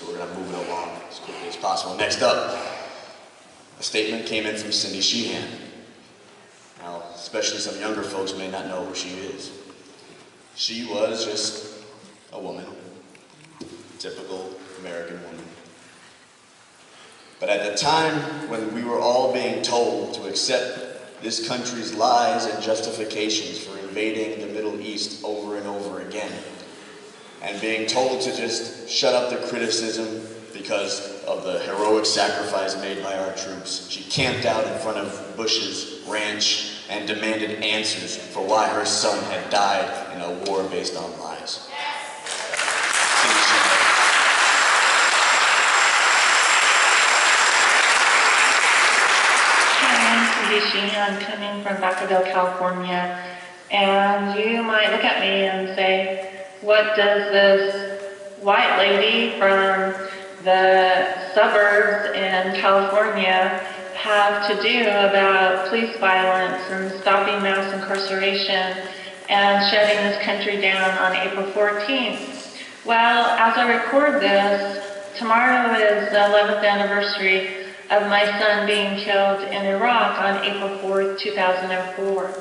so we're going to move it along as quickly as possible. Next up, a statement came in from Cindy Sheehan. Now, especially some younger folks may not know who she is. She was just a woman, typical American woman. But at the time when we were all being told to accept this country's lies and justifications for invading the Middle East over and over again, and being told to just shut up the criticism because of the heroic sacrifice made by our troops, she camped out in front of Bush's ranch and demanded answers for why her son had died in a war based on lies. I'm coming from Vacaville, California, and you might look at me and say, what does this white lady from the suburbs in California have to do about police violence and stopping mass incarceration and shutting this country down on April 14th? Well, as I record this, tomorrow is the 11th anniversary of my son being killed in Iraq on April 4th, 2004.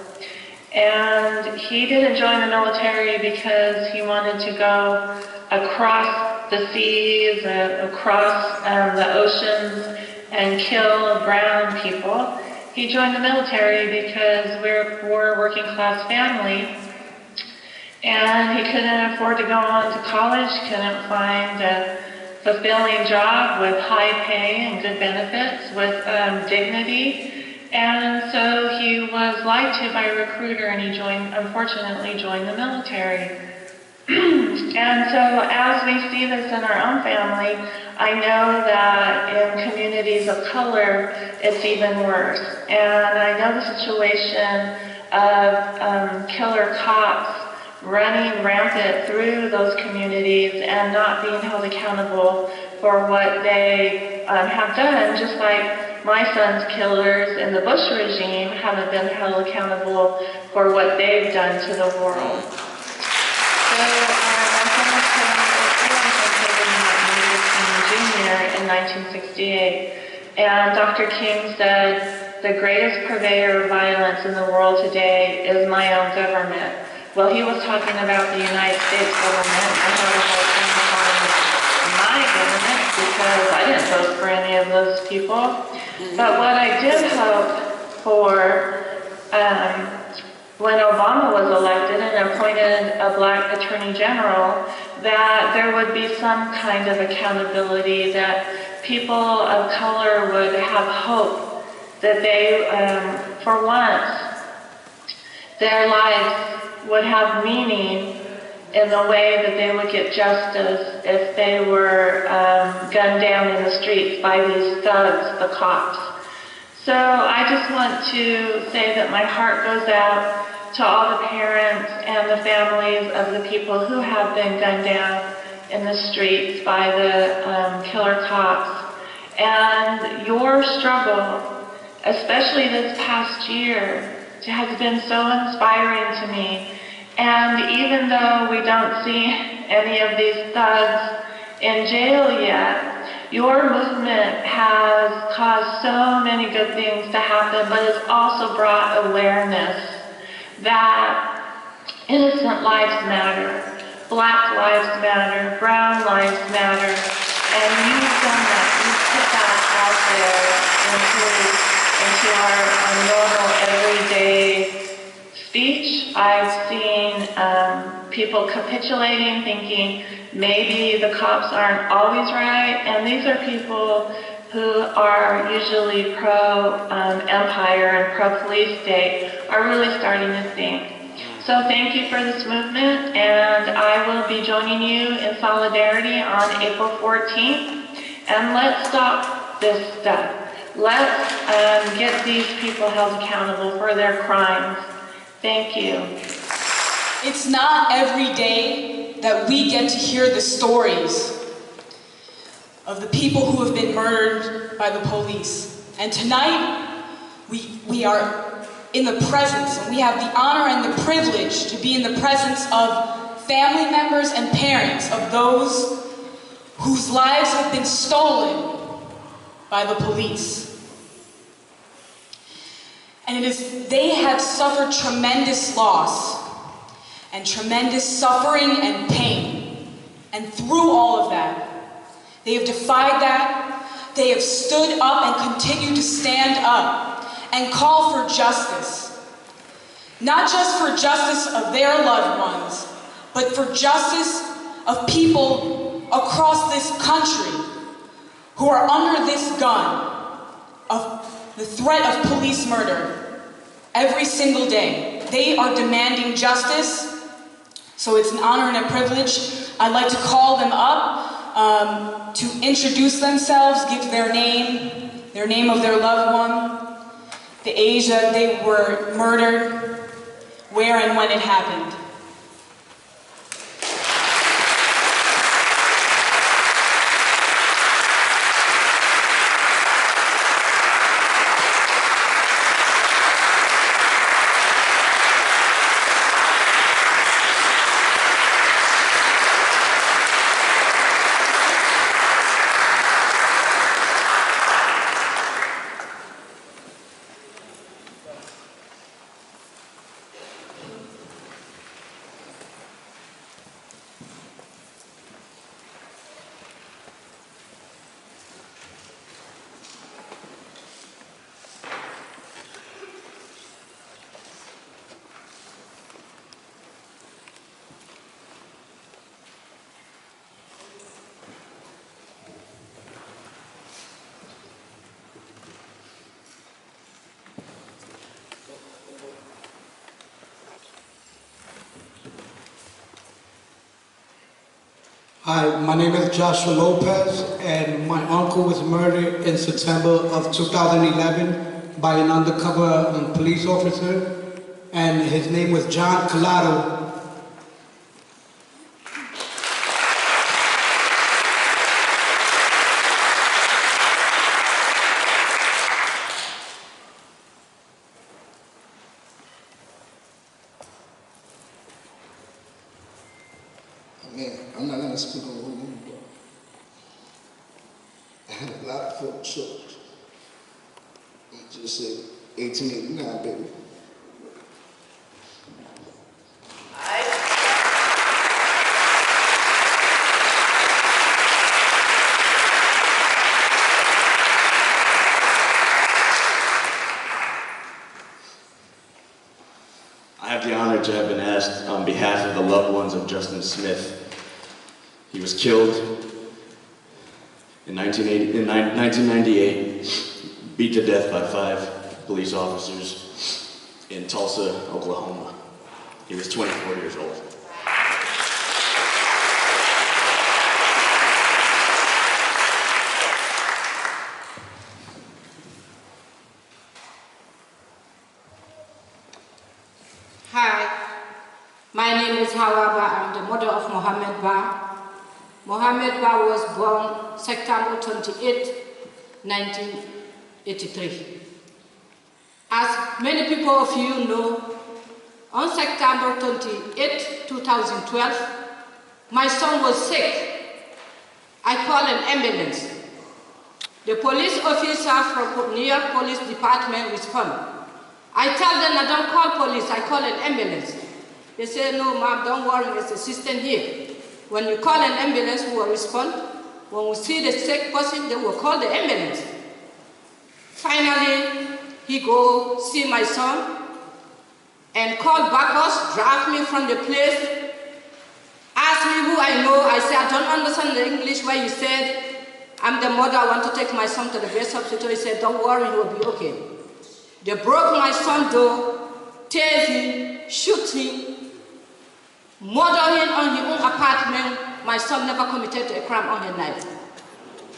And he didn't join the military because he wanted to go across the seas, across the oceans, and kill brown people. He joined the military because we're a poor working class family, and he couldn't afford to go on to college, couldn't find a fulfilling job with high pay and good benefits, with dignity. And so he was lied to by a recruiter, and he unfortunately joined the military. And so as we see this in our own family, I know that in communities of color, it's even worse. And I know the situation of killer cops running rampant through those communities and not being held accountable for what they have done, just like my son's killers in the Bush regime haven't been held accountable for what they've done to the world. So my son was killed in Martin Luther King Jr. in 1968, and Dr. King said, "The greatest purveyor of violence in the world today is my own government." Well, he was talking about the United States government. I had a hard time calling my government because I didn't vote for any of those people. But what I did hope for when Obama was elected and appointed a black attorney general, that there would be some kind of accountability, that people of color would have hope, that they, for once, their lives would have meaning in the way that they would get justice if they were gunned down in the streets by these thugs, the cops. So I just want to say that my heart goes out to all the parents and the families of the people who have been gunned down in the streets by the killer cops. And your struggle, especially this past year, has been so inspiring to me. And even though we don't see any of these thugs in jail yet, your movement has caused so many good things to happen, but it's also brought awareness that innocent lives matter, black lives matter, brown lives matter, and you've done that. You've put that out there into our normal, everyday speech. I've seen people capitulating, thinking maybe the cops aren't always right, and these are people who are usually pro-empire and pro-police state, are really starting to think. So thank you for this movement, and I will be joining you in solidarity on April 14th, and let's stop this stuff. Let's get these people held accountable for their crimes. Thank you. It's not every day that we get to hear the stories of the people who have been murdered by the police. And tonight, we are in the presence, and we have the honor and the privilege to be in the presence of family members and parents of those whose lives have been stolen by the police. And they have suffered tremendous loss and tremendous suffering and pain. And through all of that, they have defied that. They have stood up and continue to stand up and call for justice. Not just for justice of their loved ones, but for justice of people across this country who are under this gun of the threat of police murder every single day. They are demanding justice, so it's an honor and a privilege. I'd like to call them up to introduce themselves, give their name of their loved one, the age that they were murdered, where and when it happened. Hi, my name is Joshua Lopez, and my uncle was murdered in September of 2011 by an undercover police officer, and his name was John Collado. Man, I'm not gonna speak on who you were. And a lot of folk choked. You just said 1889, baby. I have the honor to have been asked on behalf of the loved ones of Justin Smith. He was killed in 1998, beat to death by 5 police officers in Tulsa, Oklahoma. He was 24 years old. Hi, my name is Hawa Ba. I'm the mother of Mohammed Ba. Mohammed Ba was born September 28, 1983. As many people of you know, on September 28, 2012, my son was sick. I called an ambulance. The police officer from New York Police Department responded. I tell them I don't call police, I call an ambulance. They say, no, ma'am, don't worry, there's a system here. When you call an ambulance, we will respond. When we see the sick person, they will call the ambulance. Finally, he go see my son and call Bacchus, drive me from the place, ask me who I know. I say, I don't understand the English why you said, I'm the mother, I want to take my son to the best hospital. He said, don't worry, he will be okay. They broke my son's door, tear him, shoot him, murder him on his own apartment. My son never committed a crime on his life.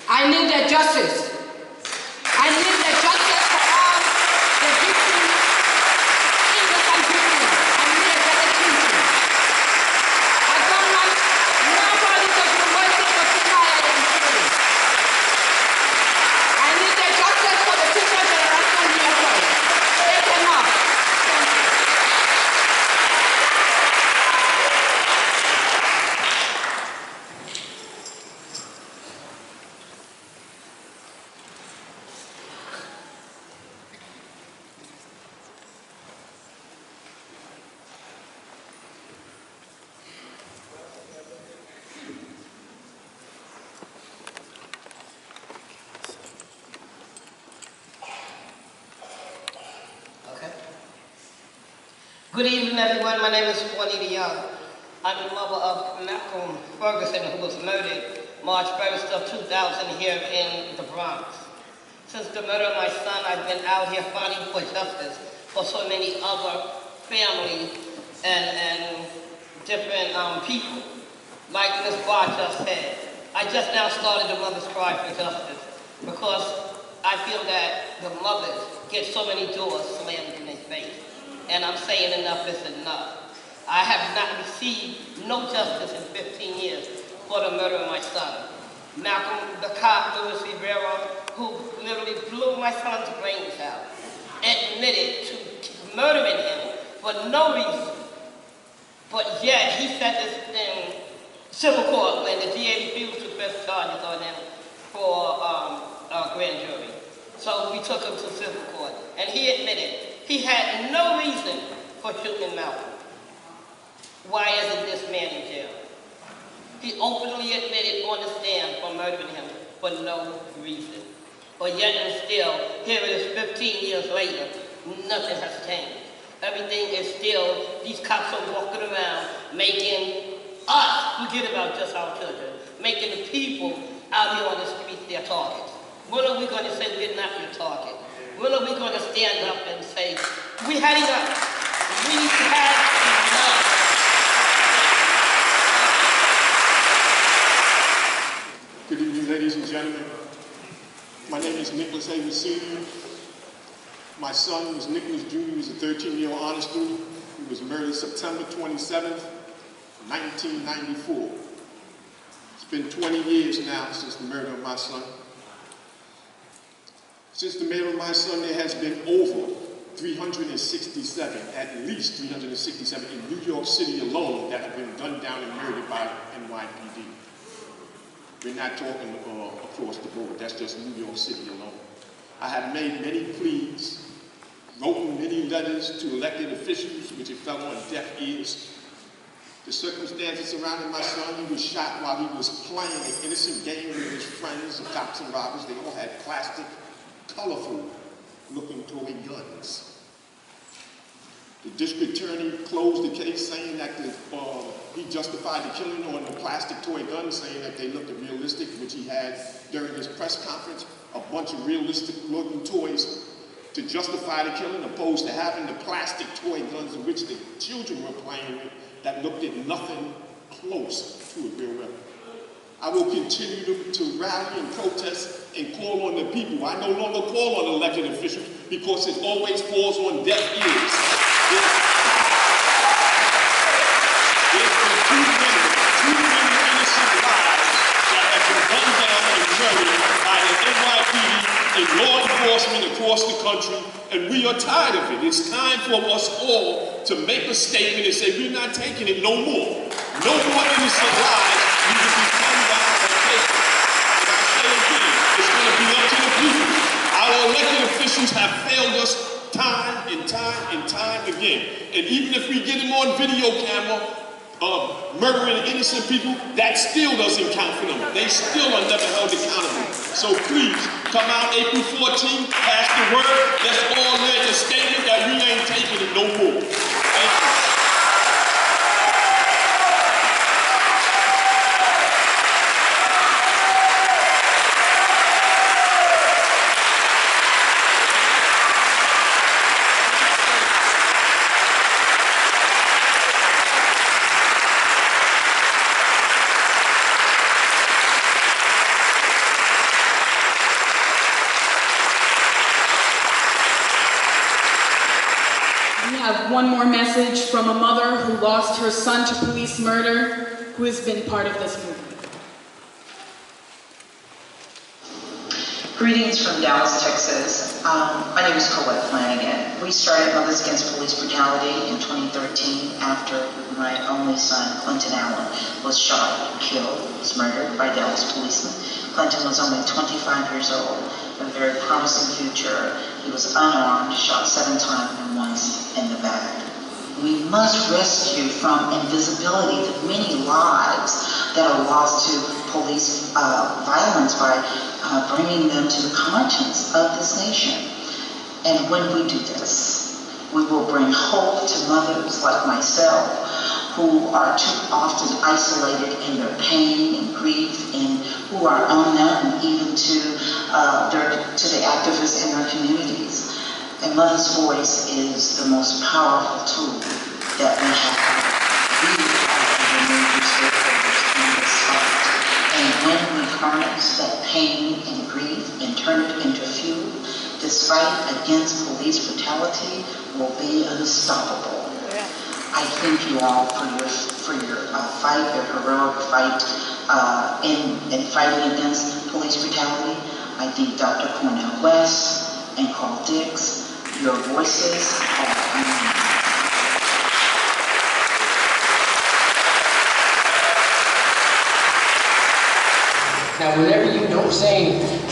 I need the justice. I need the justice for all the victims, innocent victims. I need a better treatment. I don't want nobody to be waiting for 2 hours and children. I need the justice for the future generation here first. It's enough. Thank you. Good evening, everyone. My name is Juanita Young. I'm the mother of Malcolm Ferguson, who was murdered March 1st of 2000 here in the Bronx. Since the murder of my son, I've been out here fighting for justice for so many other families and different people. Like Ms. Barr just said, I just now started the Mother's Cry for Justice because I feel that the mothers get so many doors slammed in their face. And I'm saying enough is enough. I have not received no justice in 15 years for the murder of my son. Malcolm, the cop, Louis Rivera, who literally blew my son's brains out, admitted to murdering him for no reason. But yet, he said this in civil court when the DA refused to press charges on him for a grand jury. So we took him to civil court, and he admitted he had no reason for shooting Malcolm. Why isn't this man in jail? He openly admitted on the stand for murdering him for no reason. But yet and still, here it is 15 years later, nothing has changed. Everything is still, these cops are walking around making us forget about just our children, making the people out here on the streets their targets. When are we going to say we're not your target? When are we going to stand up and say, we had enough, we had enough? Good evening, ladies and gentlemen. My name is Nicholas Haywood Sr. My son was Nicholas Jr. He was a 13-year honor student. He was murdered September 27th, 1994. It's been 20 years now since the murder of my son. Since the murder of my son, there has been over 367, at least 367 in New York City alone that have been gunned down and murdered by NYPD. We're not talking across the board. That's just New York City alone. I have made many pleas, wrote many letters to elected officials, which it fell on deaf ears. The circumstances surrounding my son, he was shot while he was playing an innocent game with his friends, the cops and robbers. They all had plastic, colorful-looking toy guns. The district attorney closed the case saying that he justified the killing on the plastic toy guns, saying that they looked realistic, which he had during his press conference, a bunch of realistic-looking toys to justify the killing, opposed to having the plastic toy guns in which the children were playing with that looked at nothing close to a real weapon. I will continue to rally and protest and call on the people. I no longer call on elected officials because it always falls on deaf ears. There's been too many innocent lives that have been gunned down and murdered by the NYPD and law enforcement across the country, and we are tired of it. It's time for us all to make a statement and say we're not taking it no more. No more innocent lives need to be gunned down and taken. And I say again, it's going to be up to the people. Our elected officials have failed us time and time and time again. And even if we get them on video camera murdering innocent people, that still doesn't count for them. They still are never held accountable. So please, come out April 14th, pass the word. Let's all make a statement that we ain't taking it no more. Thank you. One more message from a mother who lost her son to police murder, who has been part of this movement. Greetings from Dallas, Texas. My name is Colette Flanagan. We started Mothers Against Police Brutality in 2013 after my only son, Clinton Allen, was shot and killed, was murdered by Dallas policemen. Clinton was only 25 years old, a very promising future. He was unarmed, shot 7 times and once in the back. We must rescue from invisibility the many lives that are lost to police violence by bringing them to the conscience of this nation. And when we do this, We will bring hope to mothers like myself who are too often isolated in their pain and grief and who are unknown even to the activists in their communities. And Mother's Voice is the most powerful tool that we have. We are the major stakeholders in this fight. And when we harness that pain and grief and turn it into fuel, this fight against police brutality will be unstoppable. I thank you all for your fight, your heroic fight in fighting against police brutality. I thank Dr. Cornell West and Carl Dix. Your voices are unlimited. Now,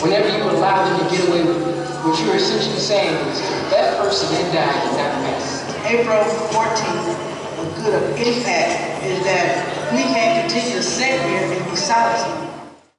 whenever you allow them to get away with it, what you're essentially saying is that person that died did not miss. April 14th, a good impact is that we can't continue to sit here and be silent.